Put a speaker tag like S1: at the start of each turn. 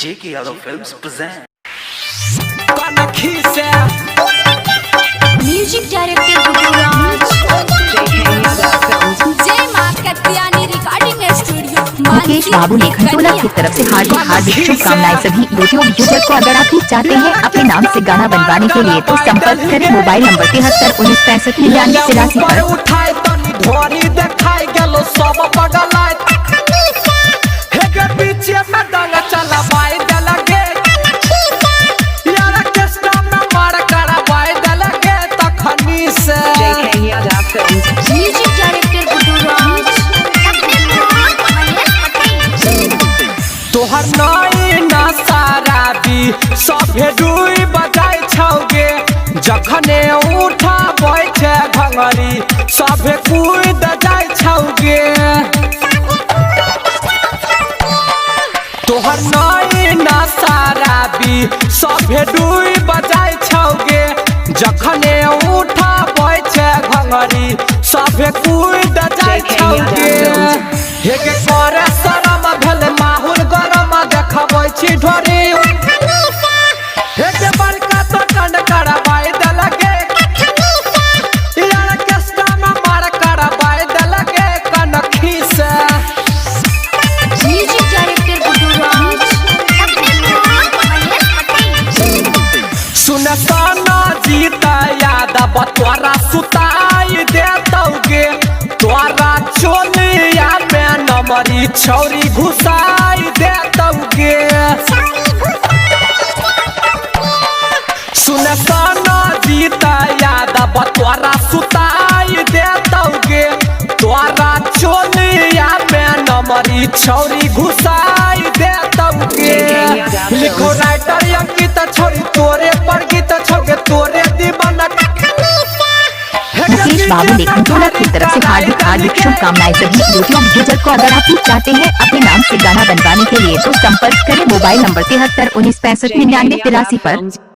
S1: JK Yadav Films present
S2: music director Gururaj जय मां Katyani recording studio
S3: Mukesh बाबू ने खंडोला की तरफ से हार्दिक शुभकामनाएं। सभी यूट्यूब यूजर को अगर आप भी चाहते हैं अपने नाम से गाना बनवाने के लिए तो संपर्क करें मोबाइल नंबर 73 19 65 93 पर।
S4: उठाए तनी ढोरी देखाई गेलो सब पगलाय हेगे पीछे में डंगा चला बाई दलगे यार केस्टा में मार करा बाई दलगे तखनी से
S2: म्यूजिक डायरेक्टर गुरुराज
S4: तोहर नई ना सारा भी सभे डुई बजाय छौगे जखने उठा बैठे भंगरी सभे कूद जाय छौगे तोहर नई ना सारा भी सभे डुई बजाय छौगे जखने उठा बैठे भंगरी सभे कूद जाय छौगे हेगे करे शरम भेल माहौल गरम देखबै छी ढोरी हेगे बड़का तो कंड करबाई देलगे यार केस्टा में मार करबाई देलगे कनखी से
S2: म्यूजिक डायरेक्टर गुरुराज
S4: सुन साना जीता यादव तोरा सुताई देतौगे तोरा चोलिया में नमरी छौरी घुसाई देतौगे सुन साना जीता यादव तोरा सुताई देतौगे तोरा चोलिया में नमरी छौरी घुसाई देतौगे लिखो राइटर अंकित छोरी तोरे पर गीत छोगे तोरे दीवाना
S3: मुकेश बाबू ने खंडोला की तरफ से हार्दिक शुभकामनाएं। सभी यूट्यूब यूजर को अगर आप भी चाहते हैं अपने नाम से गाना बनवाने के लिए तो संपर्क करें मोबाइल नंबर 73 19 65 93 83 पर।